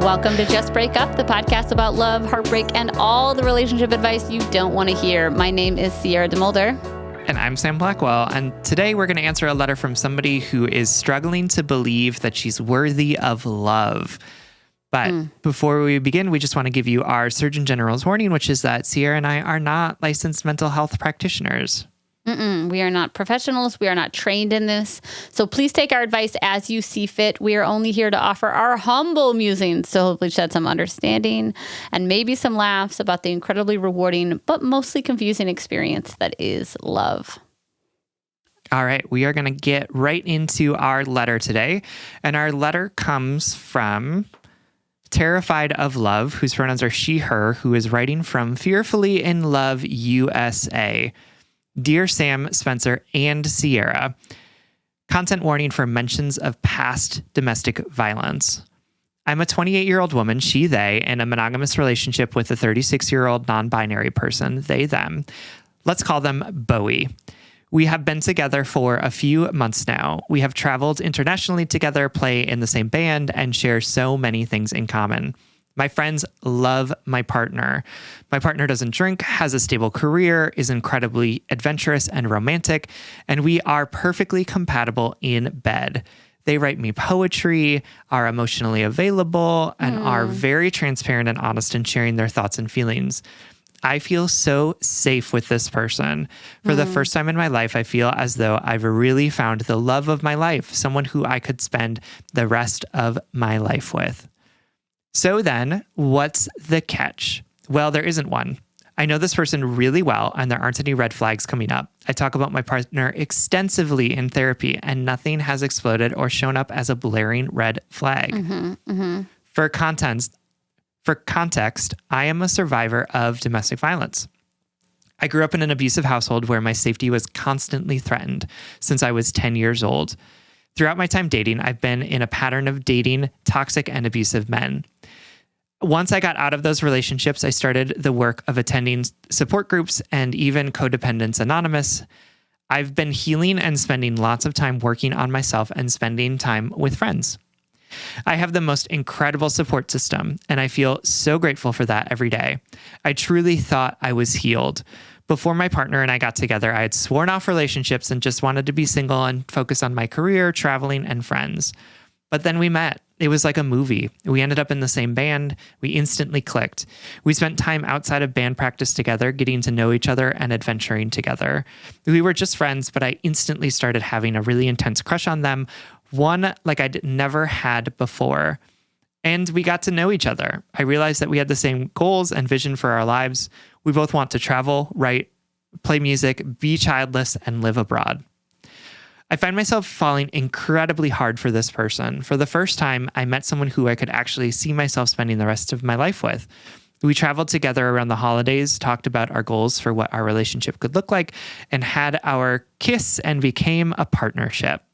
Welcome to Just Break Up, the podcast about love, heartbreak, and all the relationship advice you don't want to hear. My name is Sierra DeMulder. And I'm Sam Blackwell. And today we're going to answer a letter from somebody who is struggling to believe that she's worthy of love. But before we begin, we just want to give you our Surgeon General's warning, which is that Sierra and I are not licensed mental health practitioners. We are not professionals. We are not trained in this. So please take our advice as you see fit. We are only here to offer our humble musings to hopefully shed some understanding and maybe some laughs about the incredibly rewarding but mostly confusing experience that is love. All right, we are going to get right into our letter today. And our letter comes from Terrified of Love, whose pronouns are she, her, who is writing from Fearfully in Love, USA. Dear Sam, Spencer, and Sierra, content warning for mentions of past domestic violence. I'm a 28-year-old woman, she, they, in a monogamous relationship with a 36-year-old non-binary person, they, them. Let's call them Bowie. We have been together for a few months now. We have traveled internationally together, play in the same band, and share so many things in common. My friends love my partner. My partner doesn't drink, has a stable career, is incredibly adventurous and romantic, and we are perfectly compatible in bed. They write me poetry, are emotionally available, and are very transparent and honest in sharing their thoughts and feelings. I feel so safe with this person. For the first time in my life, I feel as though I've really found the love of my life, someone who I could spend the rest of my life with. So then, what's the catch? Well, there isn't one. I know this person really well, and there aren't any red flags coming up. I talk about my partner extensively in therapy, and nothing has exploded or shown up as a blaring red flag. For context, I am a survivor of domestic violence. I grew up in an abusive household where my safety was constantly threatened since I was 10 years old. Throughout my time dating, I've been in a pattern of dating toxic and abusive men. Once I got out of those relationships, I started the work of attending support groups and even Codependence Anonymous. I've been healing and spending lots of time working on myself and spending time with friends. I have the most incredible support system, and I feel so grateful for that every day. I truly thought I was healed. Before my partner and I got together, I had sworn off relationships and just wanted to be single and focus on my career, traveling, and friends. But then we met. It was like a movie. We ended up in the same band. We instantly clicked. We spent time outside of band practice together, getting to know each other and adventuring together. We were just friends, but I instantly started having a really intense crush on them, one like I'd never had before. And we got to know each other. I realized that we had the same goals and vision for our lives. We both want to travel, write, play music, be childless, and live abroad. I find myself falling incredibly hard for this person. For the first time, I met someone who I could actually see myself spending the rest of my life with. We traveled together around the holidays, talked about our goals for what our relationship could look like, and had our kiss and became a partnership.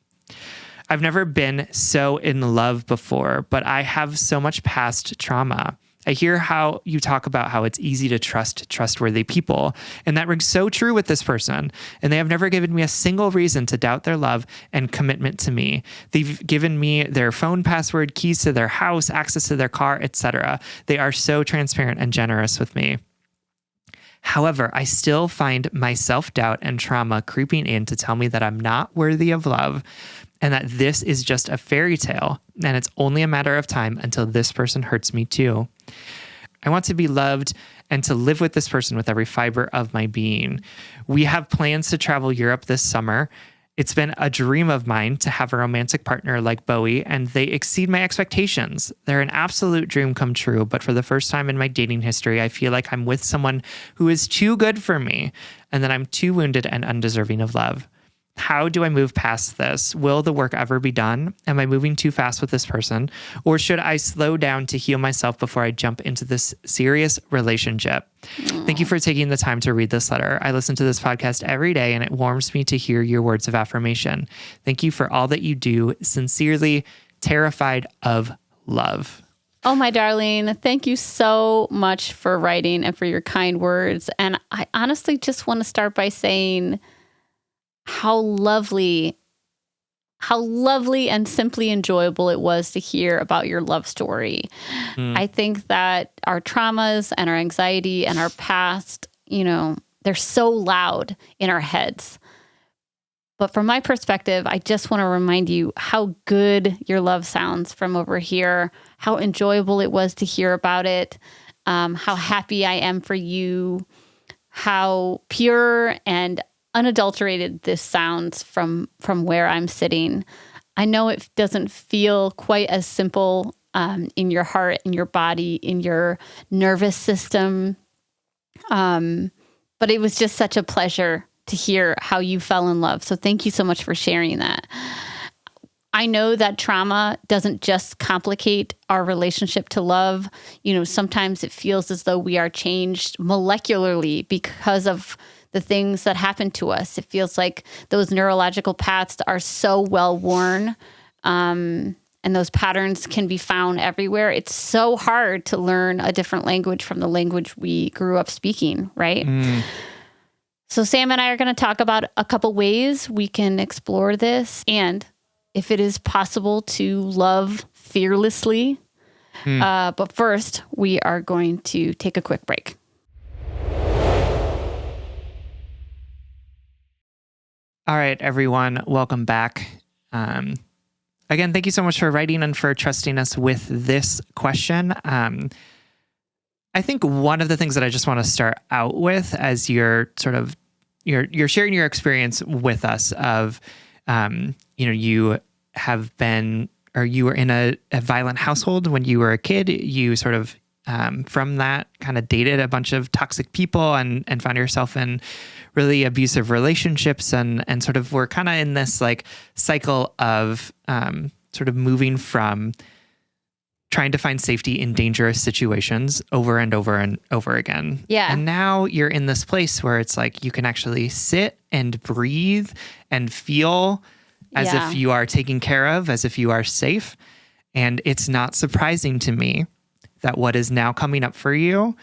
I've never been so in love before, but I have so much past trauma. I hear how you talk about how it's easy to trust trustworthy people, and that rings so true with this person, and they have never given me a single reason to doubt their love and commitment to me. They've given me their phone password, keys to their house, access to their car, etc. They are so transparent and generous with me. However, I still find my self-doubt and trauma creeping in to tell me that I'm not worthy of love, and that this is just a fairy tale, and it's only a matter of time until this person hurts me too. I want to be loved and to live with this person with every fiber of my being. We have plans to travel Europe this summer. It's been a dream of mine to have a romantic partner like Bowie, and they exceed my expectations. They're an absolute dream come true, but for the first time in my dating history, I feel like I'm with someone who is too good for me, and that I'm too wounded and undeserving of love. How do I move past this? Will the work ever be done? Am I moving too fast with this person? Or should I slow down to heal myself before I jump into this serious relationship? Thank you for taking the time to read this letter. I listen to this podcast every day, and it warms me to hear your words of affirmation. Thank you for all that you do. Sincerely, Terrified of Love. Oh, my darling, thank you so much for writing and for your kind words. And I honestly just want to start by saying how lovely how lovely and simply enjoyable it was to hear about your love story. I think that our traumas and our anxiety and our past, they're so loud in our heads. But from my perspective, I just want to remind you how good your love sounds from over here, how enjoyable it was to hear about it, how happy I am for you, how pure and unadulterated this sounds from where I'm sitting. I know it doesn't feel quite as simple in your heart, in your body, in your nervous system. But it was just such a pleasure to hear how you fell in love. So thank you so much for sharing that. I know that trauma doesn't just complicate our relationship to love. Sometimes it feels as though we are changed molecularly because of the things that happen to us. It feels like those neurological paths are so well worn, and those patterns can be found everywhere. It's so hard to learn a different language from the language we grew up speaking, right? So Sam and I are going to talk about a couple ways we can explore this, and if it is possible to love fearlessly. But first, we are going to take a quick break. All right, everyone, welcome back. Again, thank you so much for writing and for trusting us with this question. I think one of the things that I just want to start out with, as you're sharing your experience with us of, you have been, or you were in a violent household when you were a kid. You sort of, from that, kind of dated a bunch of toxic people and found yourself in really abusive relationships and sort of were kind of in this like cycle of sort of moving from trying to find safety in dangerous situations over and over and over again. Yeah. And now you're in this place where it's like you can actually sit and breathe and feel as if you are taken care of, as if you are safe. And it's not surprising to me that what is now coming up for you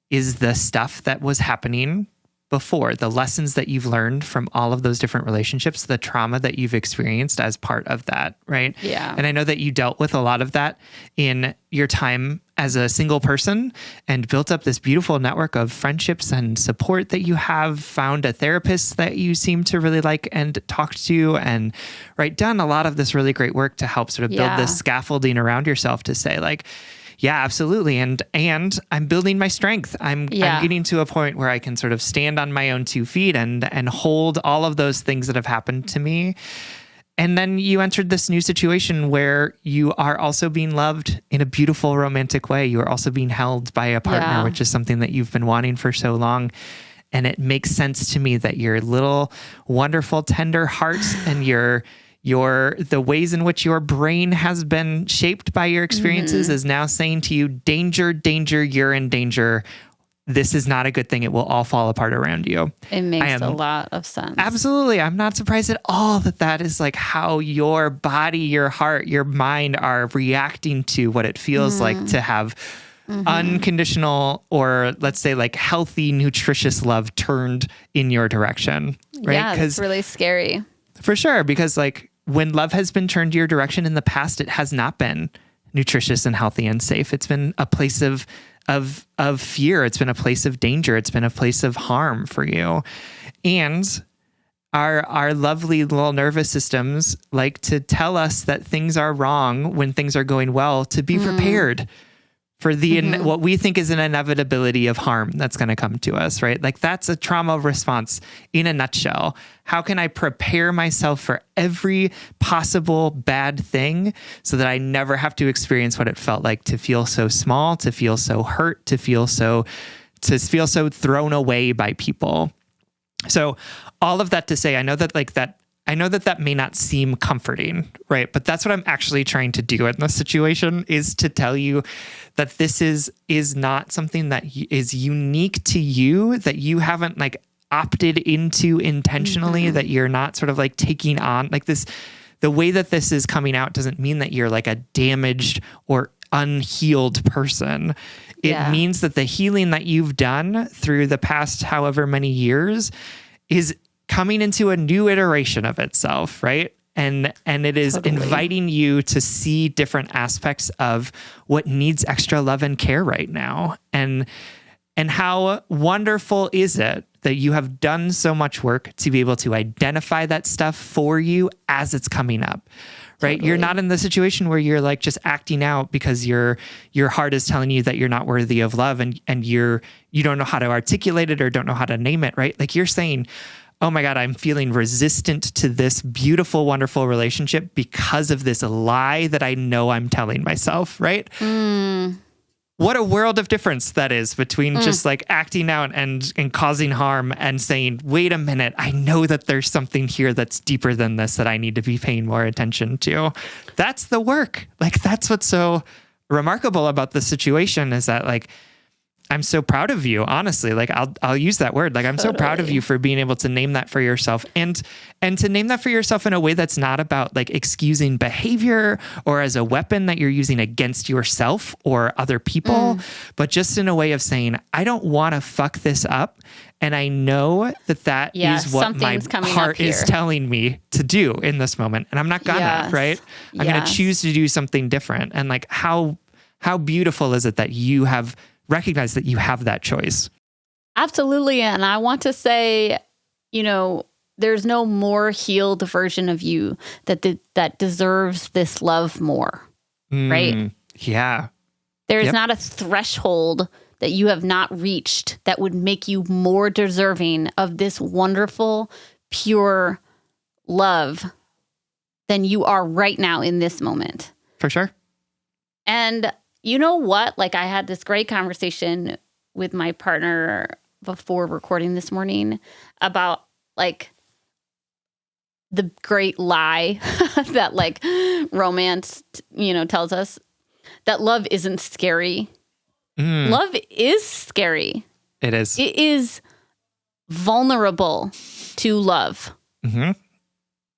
is the stuff that was happening before, the lessons that you've learned from all of those different relationships, the trauma that you've experienced as part of that, right? Yeah. And I know that you dealt with a lot of that in your time as a single person and built up this beautiful network of friendships and support that you have, found a therapist that you seem to really like and talked to, and done a lot of this really great work to help sort of build this scaffolding around yourself to say like, yeah, absolutely. And I'm building my strength. I'm getting to a point where I can sort of stand on my own 2 feet and hold all of those things that have happened to me. And then you entered this new situation where you are also being loved in a beautiful romantic way. You are also being held by a partner, which is something that you've been wanting for so long. And it makes sense to me that your little wonderful, tender heart and the ways in which your brain has been shaped by your experiences is now saying to you, danger, danger, you're in danger. This is not a good thing. It will all fall apart around you. It makes a lot of sense. Absolutely. I'm not surprised at all that is like how your body, your heart, your mind are reacting to what it feels like to have unconditional, or let's say like healthy, nutritious love turned in your direction. Right? Yeah, it's really scary. For sure. Because like when love has been turned your direction in the past, it has not been nutritious and healthy and safe. It's been a place of fear. It's been a place of danger. It's been a place of harm for you. And our lovely little nervous systems like to tell us that things are wrong when things are going well, to be prepared for what we think is an inevitability of harm that's going to come to us, right? Like that's a trauma response in a nutshell. How can I prepare myself for every possible bad thing so that I never have to experience what it felt like to feel so small, to feel so hurt, to feel so thrown away by people? So all of that to say, I know that that may not seem comforting, right? But that's what I'm actually trying to do in this situation, is to tell you that this is not something that is unique to you, that you haven't like opted into intentionally, that you're not sort of like taking on like this. The way that this is coming out doesn't mean that you're like a damaged or unhealed person. It means that the healing that you've done through the past however many years is coming into a new iteration of itself, right? And it is inviting you to see different aspects of what needs extra love and care right now. And how wonderful is it that you have done so much work to be able to identify that stuff for you as it's coming up, right? Totally. You're not in the situation where you're like just acting out because your heart is telling you that you're not worthy of love and you don't know how to articulate it or don't know how to name it, right? Like you're saying, oh my God, I'm feeling resistant to this beautiful, wonderful relationship because of this lie that I know I'm telling myself, right? What a world of difference that is between just like acting out and causing harm and saying, wait a minute, I know that there's something here that's deeper than this that I need to be paying more attention to. That's the work. Like, that's what's so remarkable about the situation is that like, I'm so proud of you, honestly. Like I'll use that word. Like I'm so proud of you for being able to name that for yourself and to name that for yourself in a way that's not about like excusing behavior or as a weapon that you're using against yourself or other people, but just in a way of saying, I don't want to fuck this up. And I know that is what my heart is telling me to do in this moment. And I'm not gonna, right? I'm going to choose to do something different. And like, how beautiful is it that you have recognize that you have that choice. Absolutely. And I want to say, there's no more healed version of you that deserves this love more, right? Yeah. There's not a threshold that you have not reached that would make you more deserving of this wonderful, pure love than you are right now in this moment. For sure. And you know what? Like I had this great conversation with my partner before recording this morning about like the great lie that like romance, tells us that love isn't scary. Love is scary. It is. It is vulnerable to love.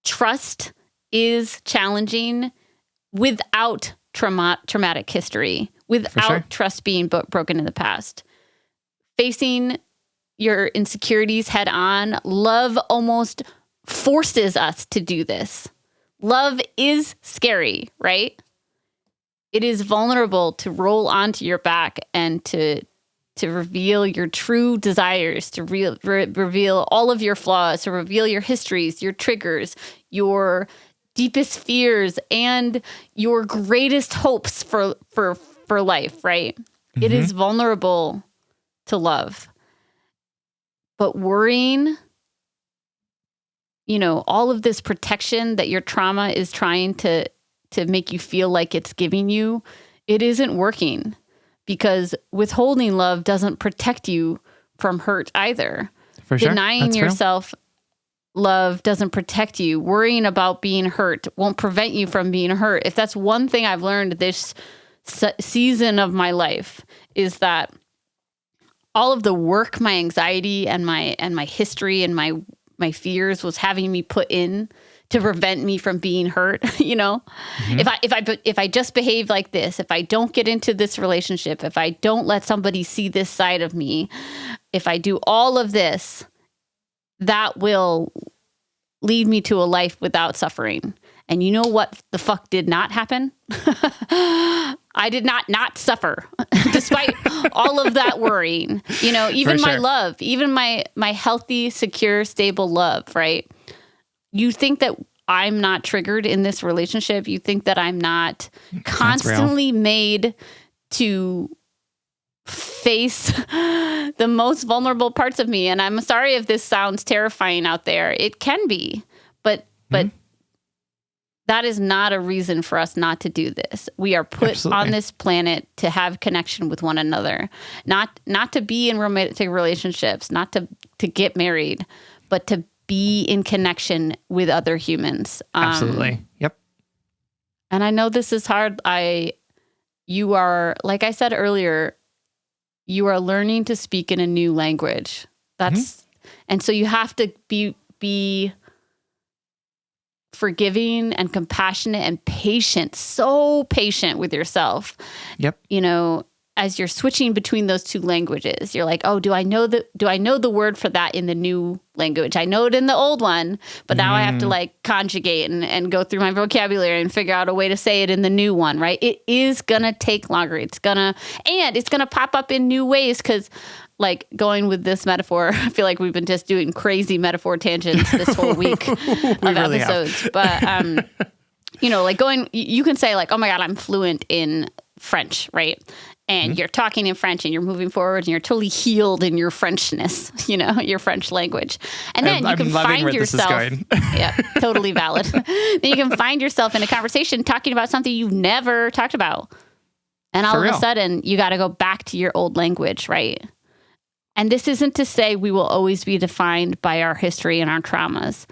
Trust is challenging without traumatic history, without trust being broken in the past. Facing your insecurities head on, love almost forces us to do this. Love is scary, right? It is vulnerable to roll onto your back and to reveal your true desires, to reveal all of your flaws, to reveal your histories, your triggers, your deepest fears, and your greatest hopes for life, right? It is vulnerable to love. But worrying, all of this protection that your trauma is trying to make you feel like it's giving you, it isn't working, because withholding love doesn't protect you from hurt either. For sure. Denying yourself love doesn't protect you. Worrying about being hurt won't prevent you from being hurt. If that's one thing I've learned this season of my life, is that all of the work, my anxiety and my history and my fears was having me put in to prevent me from being hurt, If I just behave like this, if I don't get into this relationship, if I don't let somebody see this side of me, if I do all of this, that will lead me to a life without suffering. And you know what the fuck did not happen? I did not suffer despite all of that worrying. Even my love, even my healthy, secure, stable love, right? You think that I'm not triggered in this relationship. You think that I'm not constantly made to face the most vulnerable parts of me. And I'm sorry if this sounds terrifying out there. It can be, but that is not a reason for us not to do this. We are put on this planet to have connection with one another, not to be in romantic relationships, not to get married, but to be in connection with other humans. Absolutely. Yep. And I know this is hard. You are, like I said earlier, you are learning to speak in a new language. And so you have to be forgiving and compassionate and patient, so patient with yourself. Yep. as you're switching between those two languages, you're like, oh, do I know the word for that in the new language? I know it in the old one, but now I have to like conjugate and go through my vocabulary and figure out a way to say it in the new one, right? It is going to take longer. It's going to pop up in new ways because like going with this metaphor, I feel like we've been just doing crazy metaphor tangents this whole week of really episodes. But, like you can say like, oh my God, I'm fluent in French, right? And you're talking in French and you're moving forward and you're totally healed in your Frenchness, your French language. And then you can find yourself, yeah, totally valid. Then you can find yourself in a conversation talking about something you've never talked about. And all of a sudden you got to go back to your old language, right? And this isn't to say we will always be defined by our history and our traumas.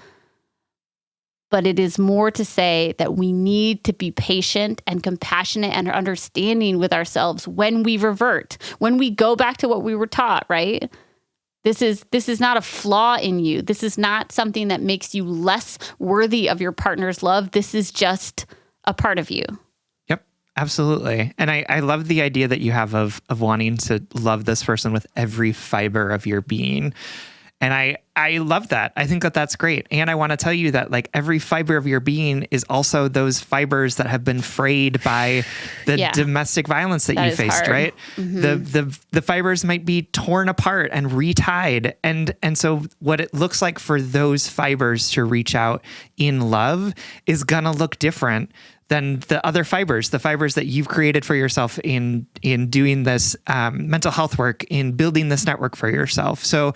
But it is more to say that we need to be patient and compassionate and understanding with ourselves when we revert, when we go back to what we were taught, right? This is not a flaw in you. This is not something that makes you less worthy of your partner's love. This is just a part of you. Yep, absolutely. And I love the idea that you have of wanting to love this person with every fiber of your being. And I love that. I think that that's great. And I want to tell you that like every fiber of your being is also those fibers that have been frayed by the domestic violence that you faced, hard. Right? Mm-hmm. The fibers might be torn apart and retied. And so what it looks like for those fibers to reach out in love is going to look different than the other fibers, the fibers that you've created for yourself in doing this mental health work, in building this network for yourself. So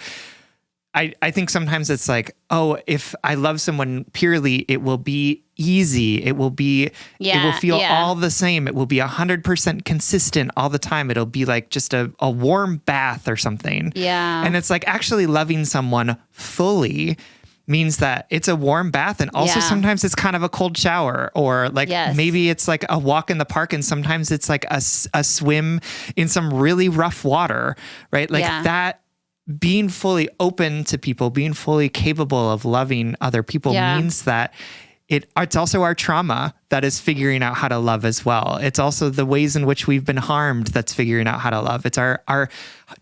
I think sometimes it's like, oh, if I love someone purely, it will be easy. It will feel all the same. It will be 100% consistent all the time. It'll be like just a warm bath or something. Yeah. And it's like actually loving someone fully means that it's a warm bath. And also sometimes it's kind of a cold shower, or like maybe it's like a walk in the park. And sometimes it's like a swim in some really rough water, right? Like that. Being fully open to people, being fully capable of loving other people means that it's also our trauma that is figuring out how to love as well. It's also the ways in which we've been harmed that's figuring out how to love. It's our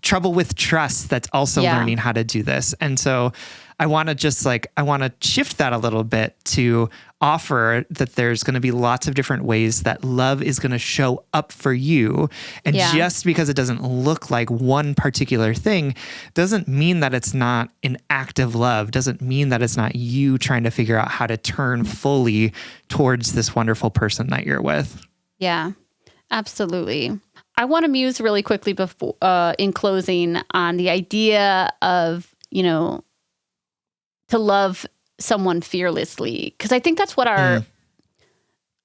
trouble with trust that's also learning how to do this. And so I want to shift that a little bit to offer that there's going to be lots of different ways that love is going to show up for you. And just because it doesn't look like one particular thing doesn't mean that it's not an act of love, doesn't mean that it's not you trying to figure out how to turn fully towards this wonderful person that you're with. Yeah, absolutely. I want to muse really quickly before in closing on the idea of, to love someone fearlessly. Because I think that's what I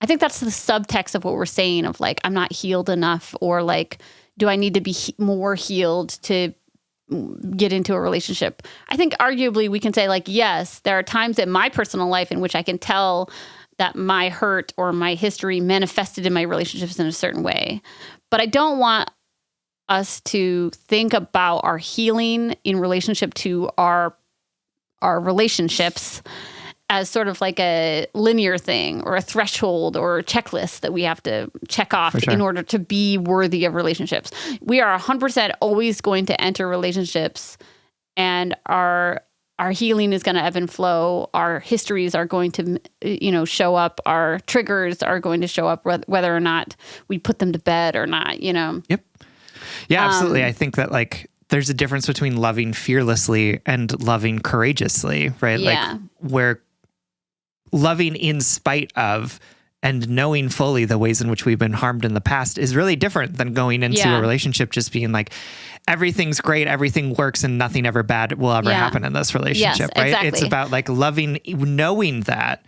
think that's the subtext of what we're saying of like, I'm not healed enough, or like, do I need to be more healed to get into a relationship? I think arguably we can say like, yes, there are times in my personal life in which I can tell that my hurt or my history manifested in my relationships in a certain way. But I don't want us to think about our healing in relationship to our relationships as sort of like a linear thing or a threshold or a checklist that we have to check off in order to be worthy of relationships. We are 100% always going to enter relationships, and our healing is going to ebb and flow. Our histories are going to, show up. Our triggers are going to show up whether or not we put them to bed or not, Yep. Yeah, absolutely. I think that like there's a difference between loving fearlessly and loving courageously, right? Yeah. Like where loving in spite of and knowing fully the ways in which we've been harmed in the past is really different than going into a relationship just being like, everything's great, everything works, and nothing ever bad will ever happen in this relationship, right? Exactly. It's about like loving, knowing that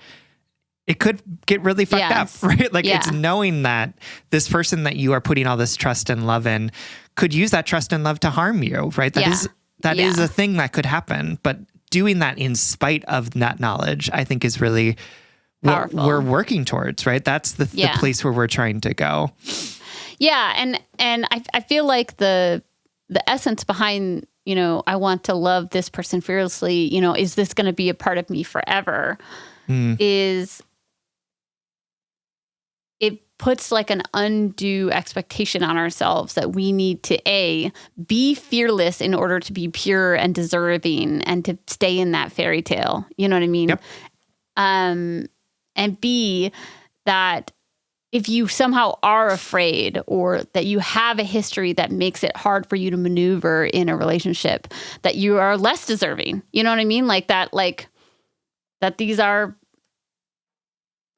it could get really fucked up, right? Like it's knowing that this person that you are putting all this trust and love in could use that trust and love to harm you, right? That is a thing that could happen, but doing that in spite of that knowledge, I think is really what we're working towards, right? That's the place where we're trying to go. Yeah. And I feel like the essence behind, I want to love this person fearlessly, is this going to be a part of me forever? Is puts like an undue expectation on ourselves that we need to be fearless in order to be pure and deserving and to stay in that fairy tale. You know what I mean? Yep. And B, that if you somehow are afraid or that you have a history that makes it hard for you to maneuver in a relationship, that you are less deserving. You know what I mean? That these are,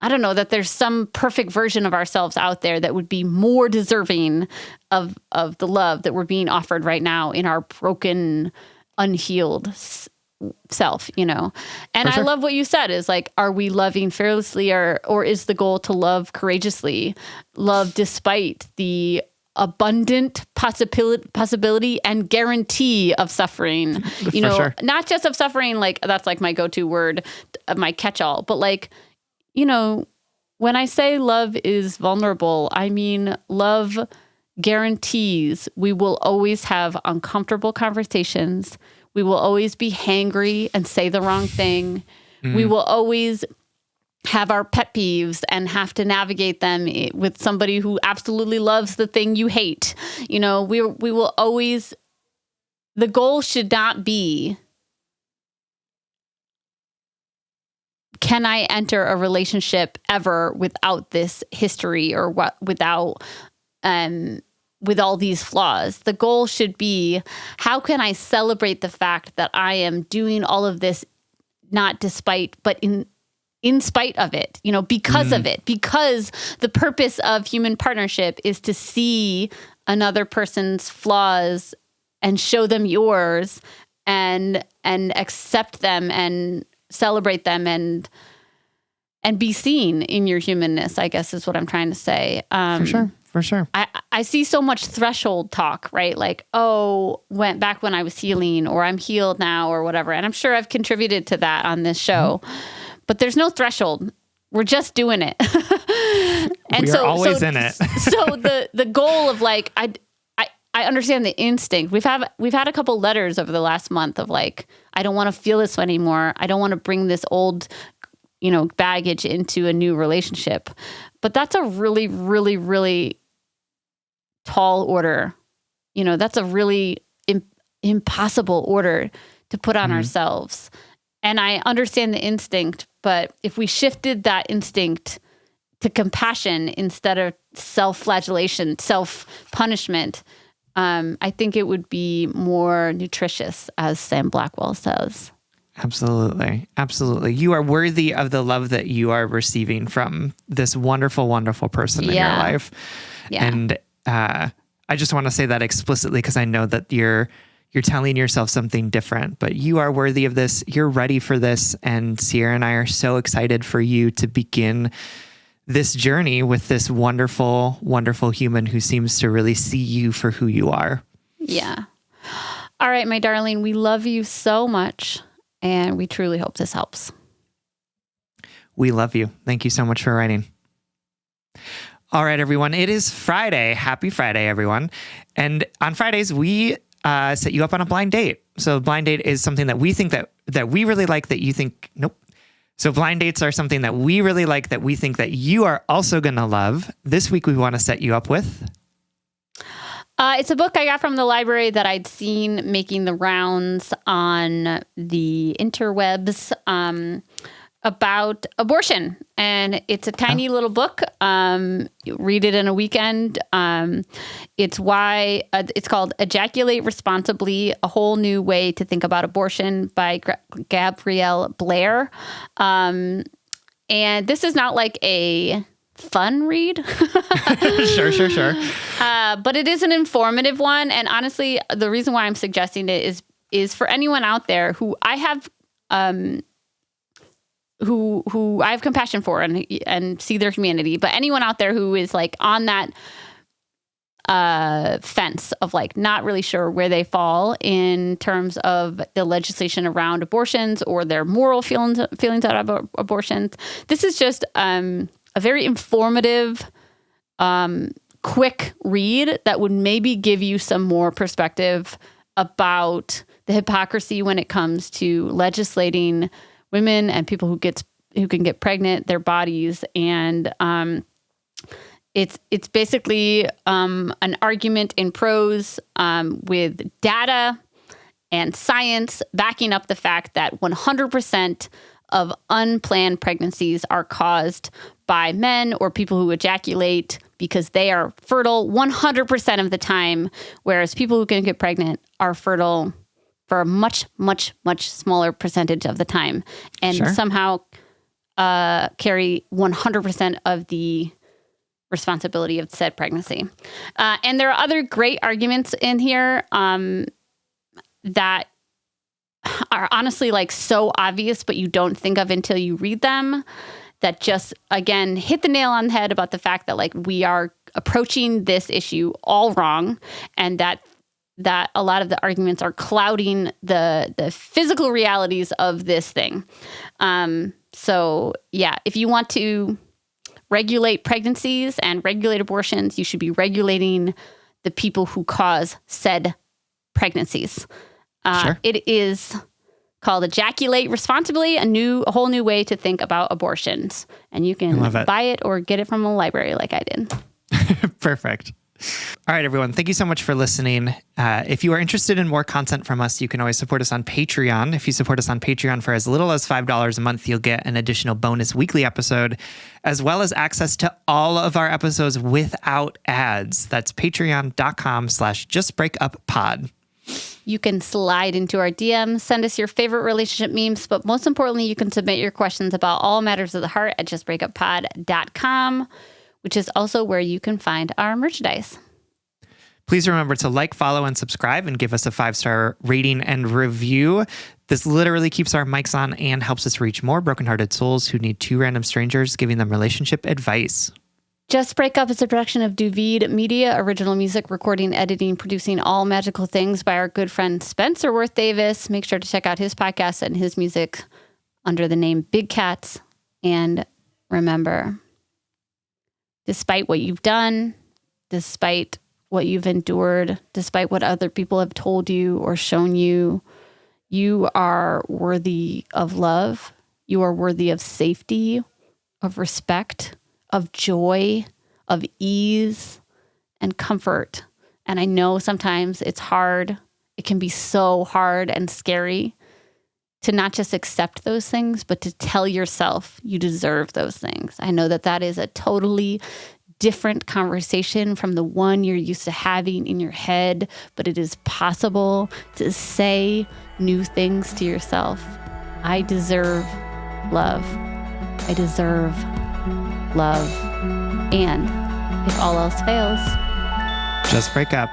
I don't know, that there's some perfect version of ourselves out there that would be more deserving of the love that we're being offered right now in our broken, unhealed self, you know? And For sure. I love what you said is like, are we loving fearlessly or is the goal to love courageously, love despite the abundant possibility and guarantee of suffering, you know, sure. not just of suffering, like that's like my go-to word, my catch-all, but like, you know, when I say love is vulnerable, I mean, love guarantees we will always have uncomfortable conversations. We will always be hangry and say the wrong thing. We will always have our pet peeves and have to navigate them with somebody who absolutely loves the thing you hate. You know, we will always, the goal should not be, can I enter a relationship ever without this history or without with all these flaws? The goal should be, how can I celebrate the fact that I am doing all of this, not despite, but in spite of it, you know, because of it, because the purpose of human partnership is to see another person's flaws and show them yours and accept them and celebrate them and be seen in your humanness, I guess is what I'm trying to say. For sure. I see so much threshold talk, right? Like, oh, back when I was healing, or I'm healed now, or whatever. And I'm sure I've contributed to that on this show, but there's no threshold. We're just doing it. And we are always in it. So the goal of like, I understand the instinct. We've had a couple letters over the last month of like, I don't want to feel this anymore. I don't want to bring this old, you know, baggage into a new relationship. But that's a really, really, really tall order. You know, that's a really impossible order to put on ourselves. And I understand the instinct, but if we shifted that instinct to compassion instead of self-flagellation, self-punishment, I think it would be more nutritious, as Sam Blackwell says. Absolutely. Absolutely. You are worthy of the love that you are receiving from this wonderful, wonderful person in your life. Yeah. And I just want to say that explicitly because I know that you're telling yourself something different, but you are worthy of this. You're ready for this. And Sierra and I are so excited for you to begin this journey with this wonderful, wonderful human who seems to really see you for who you are. Yeah. All right, my darling, we love you so much. And we truly hope this helps. We love you. Thank you so much for writing. All right, everyone. It is Friday. Happy Friday, everyone. And on Fridays, we set you up on a blind date. So blind date is something that we think that we really like that you think, nope. So blind dates are something that we really like that we think that you are also going to love. This week, we want to set you up with... It's a book I got from the library that I'd seen making the rounds on the interwebs about abortion. And it's a tiny little book. You read it in a weekend. It's called Ejaculate Responsibly, A Whole New Way to Think About Abortion by Gabrielle Blair. And this is not like a fun read. Sure. But it is an informative one. And honestly, the reason why I'm suggesting it is for anyone out there who I have, who I have compassion for and see their humanity, but anyone out there who is like on that fence of like not really sure where they fall in terms of the legislation around abortions or their moral feelings about abortions. This is just a very informative, quick read that would maybe give you some more perspective about the hypocrisy when it comes to legislating women and people who can get pregnant, their bodies, and It's basically an argument in prose with data and science backing up the fact that 100% of unplanned pregnancies are caused by men or people who ejaculate because they are fertile 100% of the time, whereas people who can get pregnant are fertile for a much, much, much smaller percentage of the time and somehow carry 100% of the responsibility of said pregnancy. And there are other great arguments in here that are honestly like so obvious, but you don't think of until you read them, that just, again, hit the nail on the head about the fact that like we are approaching this issue all wrong, and that a lot of the arguments are clouding the physical realities of this thing. So yeah, if you want to regulate pregnancies and regulate abortions, you should be regulating the people who cause said pregnancies. It is called Ejaculate Responsibly, a whole new way to think about abortions. And you can buy it or get it from a library like I did. Perfect. All right, everyone. Thank you so much for listening. If you are interested in more content from us, you can always support us on Patreon. If you support us on Patreon for as little as $5 a month, you'll get an additional bonus weekly episode, as well as access to all of our episodes without ads. That's patreon.com/justbreakuppod. You can slide into our DMs, send us your favorite relationship memes, but most importantly, you can submit your questions about all matters of the heart at justbreakuppod.com, which is also where you can find our merchandise. Please remember to like, follow, and subscribe, and give us a 5-star rating and review. This literally keeps our mics on and helps us reach more brokenhearted souls who need two random strangers giving them relationship advice. Just Break Up is a production of Duvid Media, original music, recording, editing, producing all magical things by our good friend Spencer Worth Davis. Make sure to check out his podcast and his music under the name Big Cats. And remember, despite what you've done, despite what you've endured, despite what other people have told you or shown you, you are worthy of love. You are worthy of safety, of respect, of joy, of ease, and comfort. And I know sometimes it's hard. It can be so hard and scary to not just accept those things, but to tell yourself you deserve those things. I know that that is a totally different conversation from the one you're used to having in your head, but it is possible to say new things to yourself. I deserve love. I deserve love. And if all else fails, just break up.